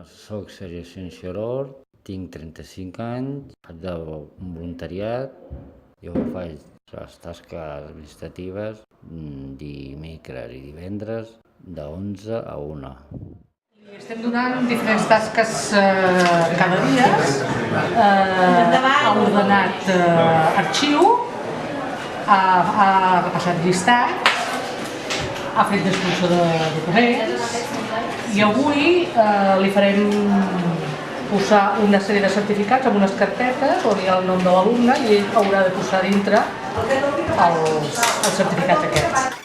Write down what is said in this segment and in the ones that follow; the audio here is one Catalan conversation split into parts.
Soc Sergi Ciencioror, tinc 35 anys, faig de voluntariat. Jo faig les tasques administratives dimecres i divendres de 11 a 1. Estem donant diferents tasques cada dia. Ha ordenat arxiu, ha repassat llistats, ha fet d'expulsió de documents i avui li farem posar una sèrie de certificats en unes carpetes on hi ha el nom de l'alumne i ell haurà de posar dintre els certificats aquests.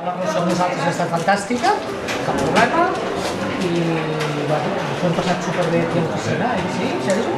La relació amb nosaltres ha estat fantàstica, cap problema, i bueno, ens ho hem passat superbé aquí a l'oficina, sí, Sergi?